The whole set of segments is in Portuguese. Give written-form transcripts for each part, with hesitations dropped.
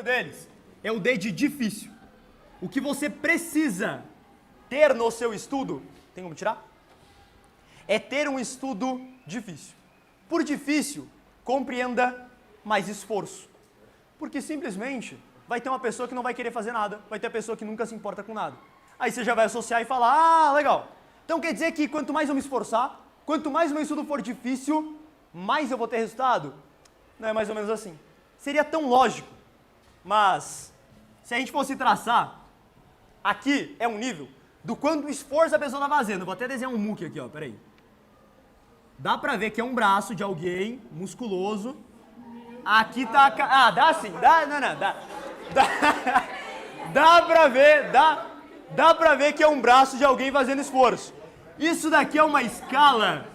primeiro deles é o D de difícil. O que você precisa ter no seu estudo, tem como tirar? É ter um estudo difícil. Por difícil, compreenda mais esforço. Porque simplesmente vai ter uma pessoa que não vai querer fazer nada, vai ter a pessoa que nunca se importa com nada. Aí você já vai associar e falar, ah, legal. Então quer dizer que quanto mais eu me esforçar, quanto mais o meu estudo for difícil, mais eu vou ter resultado? Não é mais ou menos assim. Seria tão lógico, mas se a gente fosse traçar, aqui é um nível do quanto esforço a pessoa está fazendo. Vou até desenhar um muque aqui, ó, peraí. Dá pra ver que é um braço de alguém musculoso. Aqui tá... Ah, dá sim, dá, não, dá. Dá pra ver que é um braço de alguém fazendo esforço. Isso daqui é uma escala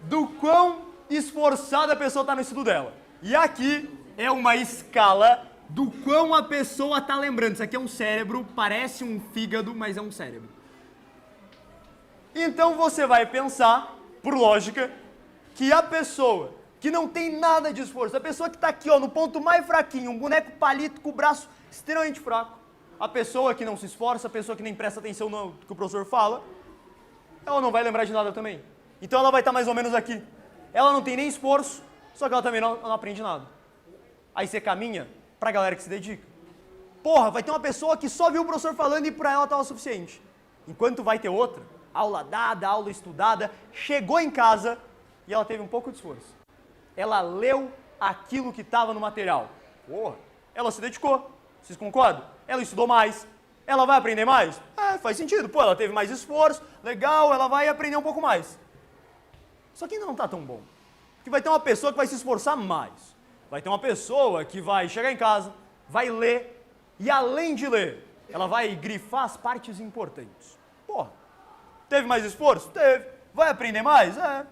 do quão esforçada a pessoa está no estudo dela. E aqui é uma escala do quão a pessoa está lembrando. Isso aqui é um cérebro, parece um fígado, mas é um cérebro. Então você vai pensar, por lógica, que a pessoa que não tem nada de esforço, a pessoa que está aqui ó, no ponto mais fraquinho, um boneco palito com o braço extremamente fraco, a pessoa que não se esforça, a pessoa que nem presta atenção no que o professor fala, ela não vai lembrar de nada também. Então ela vai estar mais ou menos aqui. Ela não tem nem esforço, só que ela também não aprende nada. Aí você caminha pra galera que se dedica. Porra, vai ter uma pessoa que só viu o professor falando e pra ela estava o suficiente. Enquanto vai ter outra, aula dada, aula estudada, chegou em casa e ela teve um pouco de esforço. Ela leu aquilo que estava no material. Porra, ela se dedicou. Vocês concordam? Ela estudou mais. Ela vai aprender mais? É, faz sentido. Pô, ela teve mais esforço, legal, ela vai aprender um pouco mais. Só que ainda não está tão bom. Porque vai ter uma pessoa que vai se esforçar mais. Vai ter uma pessoa que vai chegar em casa, vai ler, e além de ler, ela vai grifar as partes importantes. Porra, teve mais esforço? Teve. Vai aprender mais? É.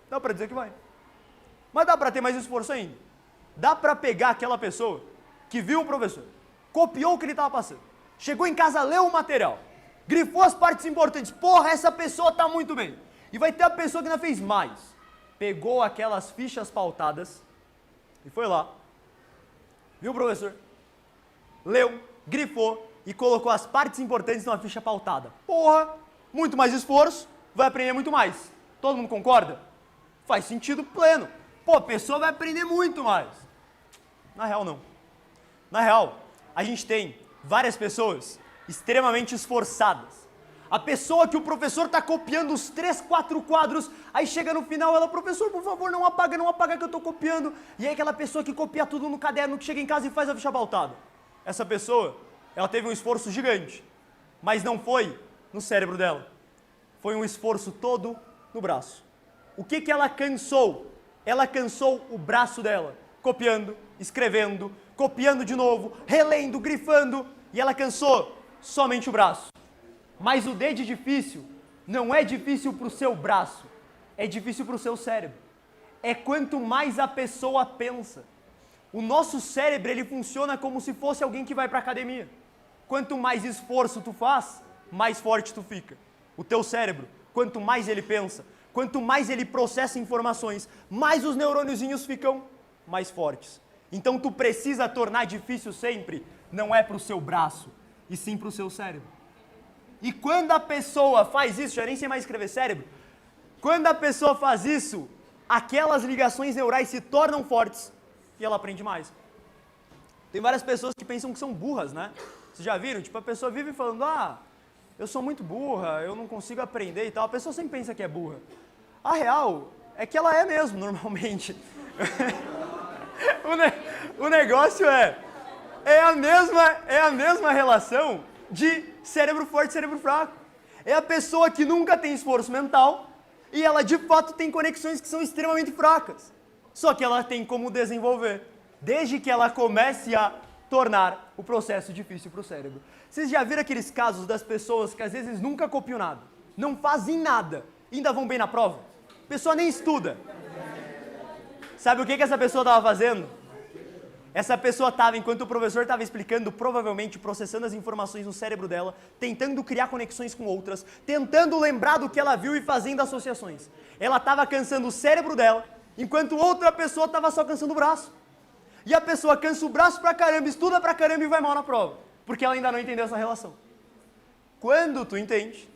Dá para dizer que vai. Mas dá para ter mais esforço ainda. Dá para pegar aquela pessoa que viu o professor, copiou o que ele estava passando, chegou em casa, leu o material, grifou as partes importantes. Porra, essa pessoa está muito bem. E vai ter a pessoa que ainda fez mais. Pegou aquelas fichas pautadas e foi lá, viu o professor, leu, grifou e colocou as partes importantes numa ficha pautada. Porra, muito mais esforço, vai aprender muito mais. Todo mundo concorda? Faz sentido pleno. Pô, a pessoa vai aprender muito mais. Na real, não. Na real, a gente tem várias pessoas extremamente esforçadas. A pessoa que o professor está copiando os 3, 4 quadros, aí chega no final, ela, professor, por favor, não apaga que eu estou copiando. E aí aquela pessoa que copia tudo no caderno, que chega em casa e faz a ficha pautada. Essa pessoa, ela teve um esforço gigante, mas não foi no cérebro dela. Foi um esforço todo no braço. O que ela cansou? Ela cansou o braço dela, copiando, escrevendo, copiando de novo, relendo, grifando, e ela cansou somente o braço. Mas o D de difícil não é difícil para o seu braço, é difícil para o seu cérebro. É quanto mais a pessoa pensa. O nosso cérebro, ele funciona como se fosse alguém que vai para a academia. Quanto mais esforço tu faz, mais forte tu fica. O teu cérebro, quanto mais ele pensa, quanto mais ele processa informações, mais os neurôniozinhos ficam mais fortes. Então tu precisa tornar difícil sempre, não é para o seu braço, e sim para o seu cérebro. E quando a pessoa faz isso, já nem sei mais escrever cérebro, quando a pessoa faz isso, aquelas ligações neurais se tornam fortes e ela aprende mais. Tem várias pessoas que pensam que são burras, né? Vocês já viram? Tipo, a pessoa vive falando, ah, eu sou muito burra, eu não consigo aprender e tal. A pessoa sempre pensa que é burra. A real é que ela é mesmo, normalmente. O negócio é a mesma relação de cérebro forte e cérebro fraco. É a pessoa que nunca tem esforço mental e ela de fato tem conexões que são extremamente fracas. Só que ela tem como desenvolver, desde que ela comece a tornar o processo difícil para o cérebro. Vocês já viram aqueles casos das pessoas que às vezes nunca copiam nada, não fazem nada, ainda vão bem na prova? A pessoa nem estuda. Sabe o que essa pessoa estava fazendo? Essa pessoa estava, enquanto o professor estava explicando, provavelmente processando as informações no cérebro dela, tentando criar conexões com outras, tentando lembrar do que ela viu e fazendo associações. Ela estava cansando o cérebro dela, enquanto outra pessoa estava só cansando o braço. e a pessoa cansa o braço pra caramba, estuda pra caramba e vai mal na prova, porque ela ainda não entendeu essa relação. Quando tu entende,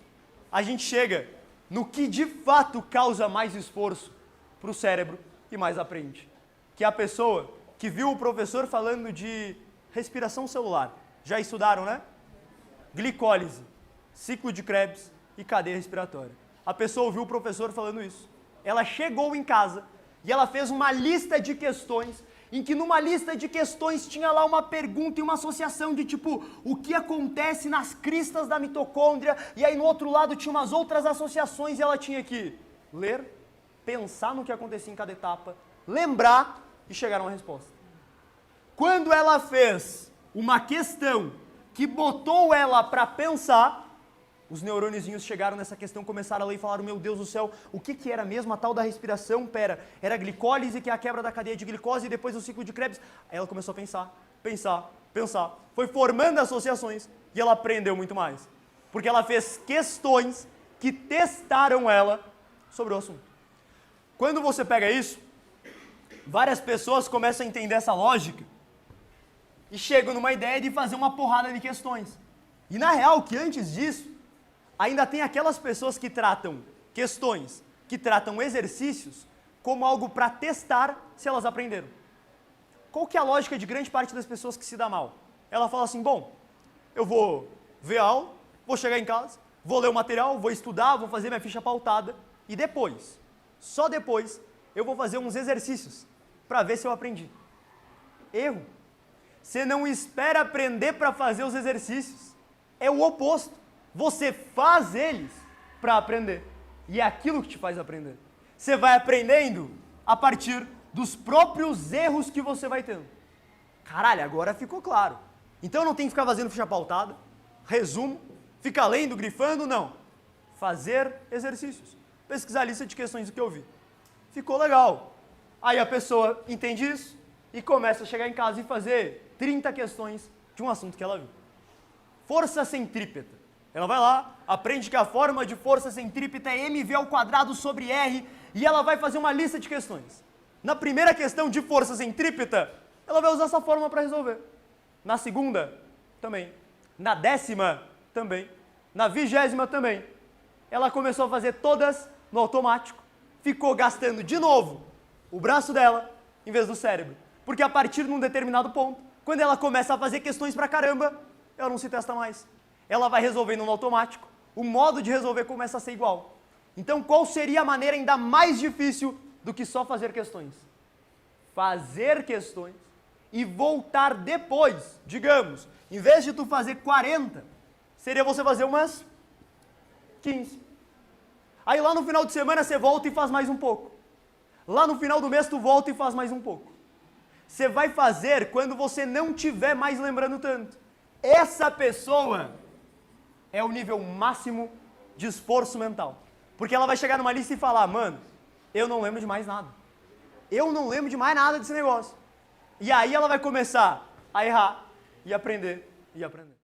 a gente chega no que de fato causa mais esforço pro cérebro e mais aprende, que é a pessoa que viu o professor falando de respiração celular. Já estudaram, né? Glicólise, ciclo de Krebs e cadeia respiratória. A pessoa ouviu o professor falando isso. Ela chegou em casa e ela fez uma lista de questões, em que numa lista de questões tinha lá uma pergunta e uma associação de tipo, o que acontece nas cristas da mitocôndria, e aí no outro lado tinha umas outras associações e ela tinha que ler, pensar no que acontecia em cada etapa, lembrar e chegar a uma resposta. Quando ela fez uma questão que botou ela para pensar, os neurôniozinhos chegaram nessa questão, começaram a ler e falaram, meu Deus do céu, o que era mesmo a tal da respiração? Pera, era a glicólise, que é a quebra da cadeia de glicose, e depois o ciclo de Krebs. Aí ela começou a pensar, foi formando associações, e ela aprendeu muito mais. Porque ela fez questões que testaram ela sobre o assunto. Quando você pega isso, várias pessoas começam a entender essa lógica, e chegam numa ideia de fazer uma porrada de questões. E na real, que antes disso, ainda tem aquelas pessoas que tratam questões, que tratam exercícios, como algo para testar se elas aprenderam. Qual que é a lógica de grande parte das pessoas que se dá mal? Ela fala assim, bom, eu vou ver a aula, vou chegar em casa, vou ler o material, vou estudar, vou fazer minha ficha pautada, e depois, só depois, eu vou fazer uns exercícios, para ver se eu aprendi. Erro. Você não espera aprender para fazer os exercícios. É o oposto. Você faz eles para aprender. E é aquilo que te faz aprender. Você vai aprendendo a partir dos próprios erros que você vai tendo. Caralho, agora ficou claro. Então não tem que ficar fazendo ficha pautada, resumo, ficar lendo, grifando, não. Fazer exercícios. Pesquisar a lista de questões do que eu vi. Ficou legal. Aí a pessoa entende isso e começa a chegar em casa e fazer 30 questões de um assunto que ela viu. Força centrípeta. Ela vai lá, aprende que a forma de força centrípeta é mv² sobre r, e ela vai fazer uma lista de questões. Na primeira questão de força centrípeta, ela vai usar essa fórmula para resolver. Na segunda, também. Na 10ª, também. Na 20ª, também. Ela começou a fazer todas no automático. Ficou gastando de novo o braço dela em vez do cérebro. Porque a partir de um determinado ponto, quando ela começa a fazer questões pra caramba, ela não se testa mais. Ela vai resolvendo no automático. O modo de resolver começa a ser igual. Então, qual seria a maneira ainda mais difícil do que só fazer questões? Fazer questões e voltar depois. Digamos, em vez de tu fazer 40, seria você fazer umas 15. Aí lá no final de semana você volta e faz mais um pouco. Lá no final do mês tu volta e faz mais um pouco. Você vai fazer quando você não estiver mais lembrando tanto. Essa pessoa é o nível máximo de esforço mental. Porque ela vai chegar numa lista e falar, mano, eu não lembro de mais nada. Eu não lembro de mais nada desse negócio. E aí ela vai começar a errar e aprender e aprender.